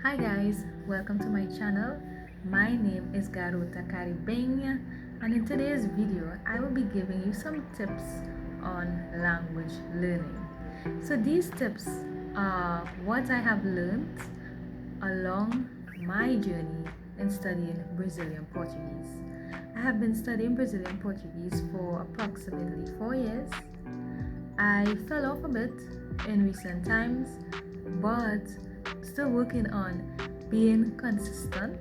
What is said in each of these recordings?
Hi guys, welcome to my channel. My name is Garota Caribenha, and in today's video I will be giving you some tips on language learning. So these tips are what I have learned along my journey in studying Brazilian Portuguese. I have been studying Brazilian Portuguese for approximately 4 years. I fell off a bit in recent times, but still working on being consistent.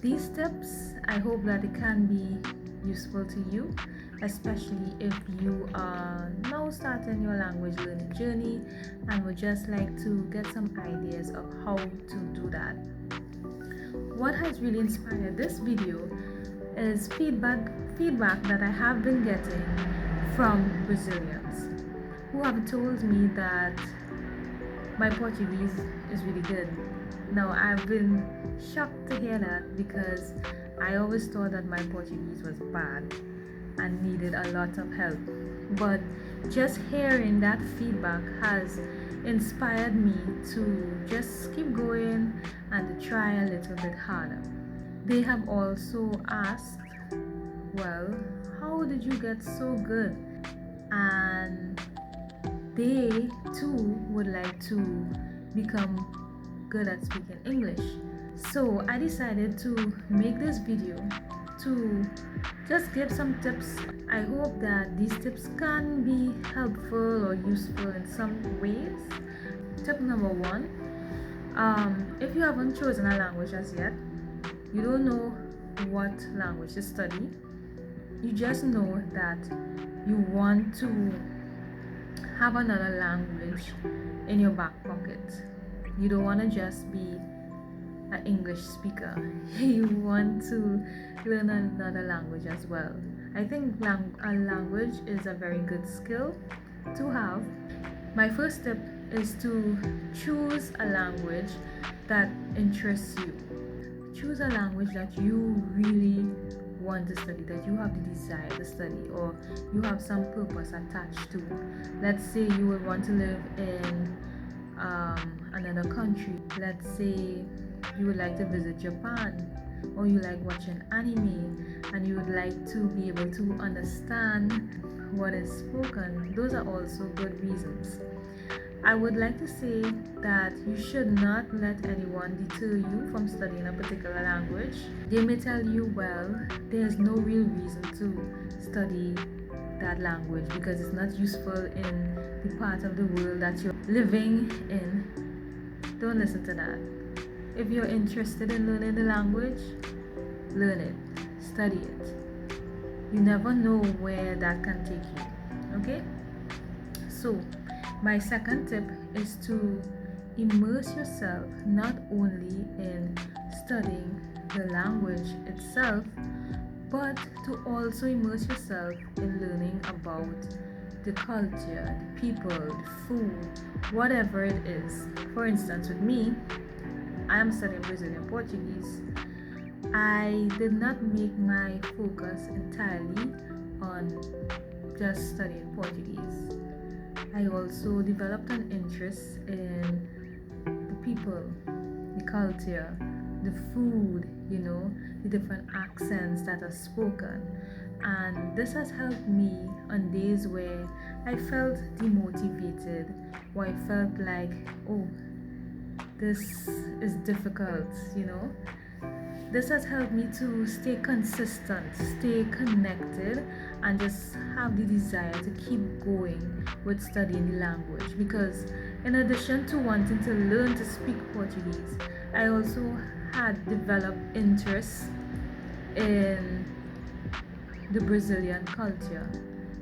These tips, I hope that it can be useful to you, especially if you are now starting your language learning journey and would just like to get some ideas of how to do that. What has really inspired this video is feedback that I have been getting from Brazilians who have told me that my Portuguese is really good. Now, I've been shocked to hear that because I always thought that my Portuguese was bad and needed a lot of help. But just hearing that feedback has inspired me to just keep going and to try a little bit harder. They have also asked, well, how did you get so good? And they too would like to become good at speaking English. So I decided to make this video to just give some tips. I hope that these tips can be helpful or useful in some ways. Tip number one, if you haven't chosen a language as yet, you don't know what language to study, you just know that you want to have another language in your back pocket. You don't want to just be an English speaker. You want to learn another language as well. I think a language is a very good skill to have. My first tip is to choose a language that interests you. Choose a language that you really want to study, that you have the desire to study, or you have some purpose attached to. Let's say you would want to live in another country. Let's say you would like to visit Japan, or you like watching anime and you would like to be able to understand what is spoken. Those are also good reasons. I would like to say that you should not let anyone deter you from studying a particular language. They may tell you, well, there's no real reason to study that language because it's not useful in the part of the world that you're living in. Don't listen to that. If you're interested in learning the language, learn it, study it. You never know where that can take you. Okay? So, my second tip is to immerse yourself not only in studying the language itself, but to also immerse yourself in learning about the culture, the people, the food, whatever it is. For instance, with me, I am studying Brazilian Portuguese. I did not make my focus entirely on just studying Portuguese. I also developed an interest in the people, the culture, the food, the different accents that are spoken. And this has helped me on days where I felt demotivated, or I felt like, oh, this is difficult. This has helped me to stay consistent, stay connected, and just have the desire to keep going with studying the language. Because, in addition to wanting to learn to speak Portuguese, I also had developed interest in the Brazilian culture,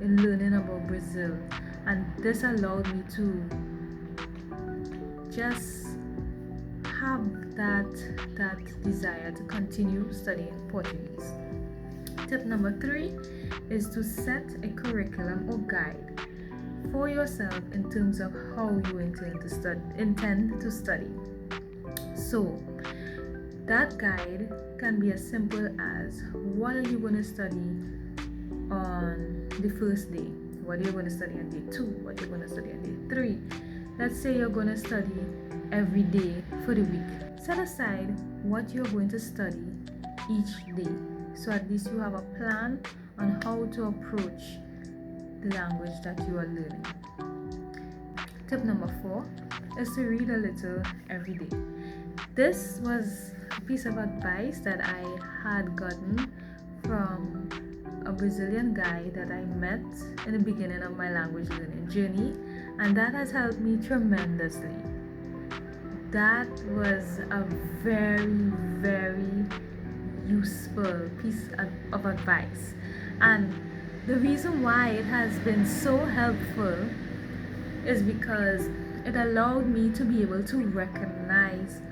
in learning about Brazil, and this allowed me to just have that desire to continue studying Portuguese. Tip number 3 is to set a curriculum or guide for yourself in terms of how you intend to study. So that guide can be as simple as, what are you going to study on the first day? What are you going to study on day 2? What are you going to study on day 3? Let's say you're going to study every day for the week. Set aside what you're going to study each day, so at least you have a plan on how to approach the language that you are learning. Tip number 4 is to read a little every day. This was a piece of advice that I had gotten from a Brazilian guy that I met in the beginning of my language learning journey, and that has helped me tremendously. That was a very, very useful piece of advice, and the reason why it has been so helpful is because it allowed me to be able to recognize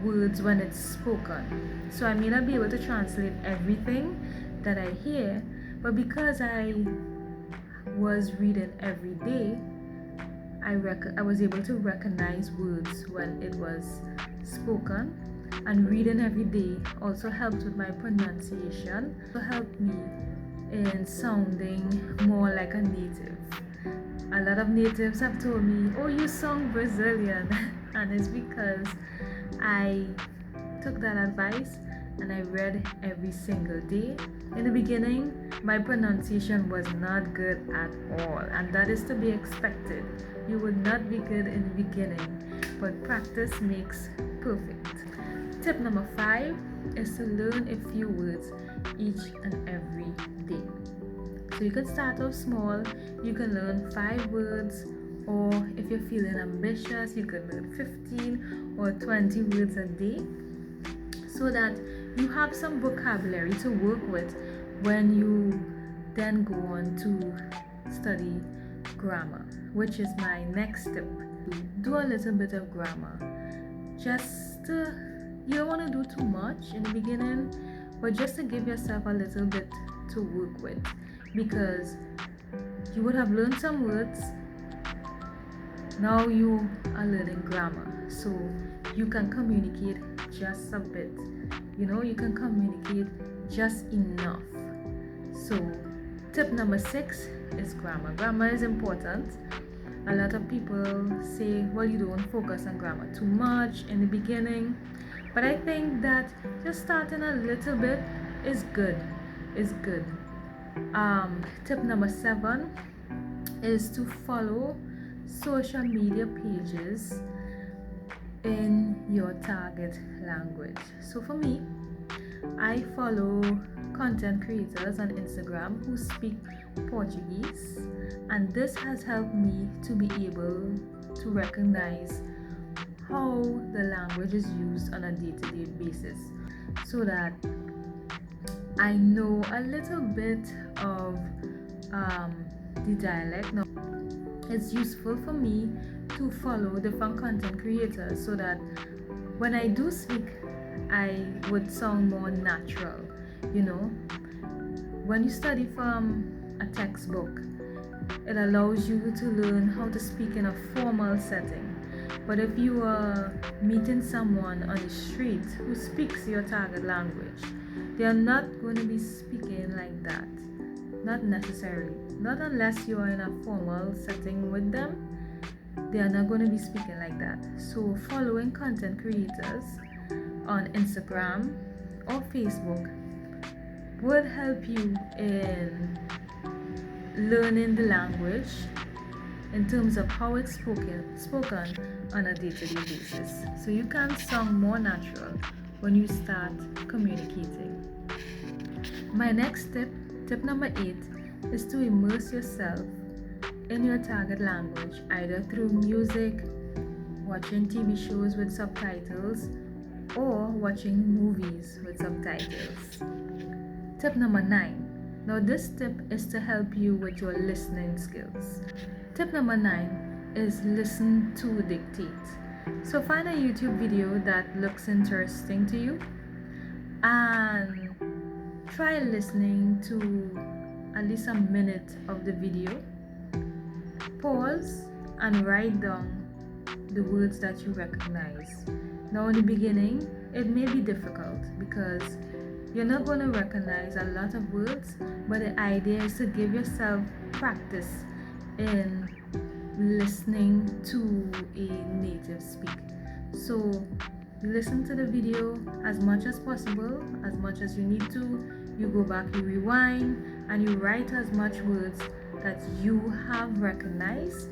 words when it's spoken. So I may not be able to translate everything that I hear, but because I was reading every day, I was able to recognize words when it was spoken. And reading every day also helped with my pronunciation. It helped me in sounding more like a native. A lot of natives have told me, "Oh, you sound Brazilian," and it's because I took that advice and I read every single day. In the beginning, my pronunciation was not good at all, and that is to be expected. You would not be good in the beginning, but practice makes perfect. Tip number 5 is to learn a few words each and every day. So you can start off small. You can learn 5 words, or if you're feeling ambitious, you can learn 15 or 20 words a day, so that you have some vocabulary to work with when you then go on to study grammar, which is my next tip. Do a little bit of grammar. You don't want to do too much in the beginning, but just to give yourself a little bit to work with, because you would have learned some words. Now you are learning grammar, so you can communicate just a bit. You can communicate just enough. So tip number 6 is grammar. Grammar is important. A lot of people say, well, you don't focus on grammar too much in the beginning, but I think that just starting a little bit is good. Tip number 7 is to follow social media pages in your target language. So for me, I follow content creators on Instagram who speak Portuguese, and this has helped me to be able to recognize how the language is used on a day-to-day basis, so that I know a little bit of the dialect. Now, it's useful for me to follow different content creators so that when I do speak, I would sound more natural. When you study from a textbook, it allows you to learn how to speak in a formal setting. But if you are meeting someone on the street who speaks your target language, they are not going to be speaking like that. Not necessarily. Not unless you are in a formal setting with them. They are not going to be speaking like that. So following content creators on Instagram or Facebook would help you in learning the language in terms of how it's spoken on a day-to-day basis. So you can sound more natural when you start communicating. My next tip number 8, is to immerse yourself in your target language, either through music, watching TV shows with subtitles, or watching movies with subtitles. Tip number 9. Now this tip is to help you with your listening skills. Tip number 9 is listen to dictate. So find a YouTube video that looks interesting to you and try listening to at least a minute of the video. Pause and write down the words that you recognize. Now in the beginning, it may be difficult because you're not going to recognize a lot of words, but the idea is to give yourself practice in listening to a native speak. So listen to the video as much as possible, as much as you need to. You go back, you rewind, and you write as much words that you have recognized.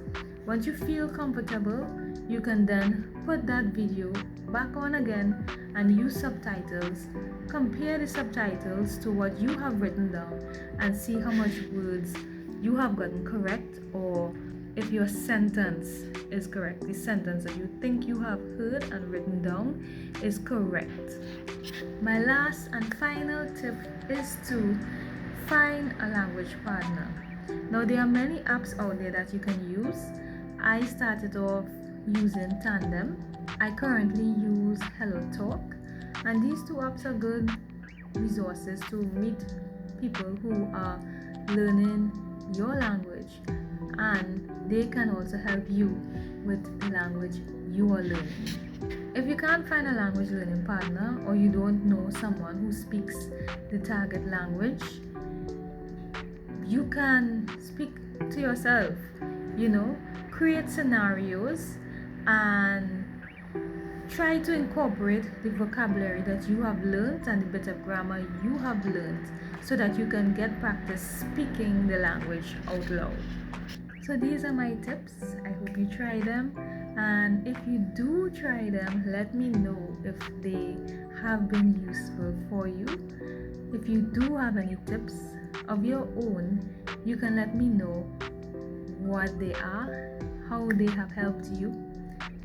Once you feel comfortable, you can then put that video back on again and use subtitles. Compare the subtitles to what you have written down and see how much words you have gotten correct, or if your sentence is correct, the sentence that you think you have heard and written down is correct. My last and final tip is to find a language partner. Now, there are many apps out there that you can use. I started off using Tandem. I currently use HelloTalk, and these two apps are good resources to meet people who are learning your language, and they can also help you with the language you are learning. If you can't find a language learning partner, or you don't know someone who speaks the target language, you can speak to yourself. Create scenarios and try to incorporate the vocabulary that you have learned and the bit of grammar you have learned, so that you can get practice speaking the language out loud. So these are my tips. I hope you try them, and if you do try them, let me know if they have been useful for you. If you do have any tips of your own, you can let me know what they are, how they have helped you,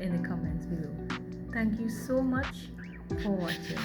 in the comments below. Thank you so much for watching.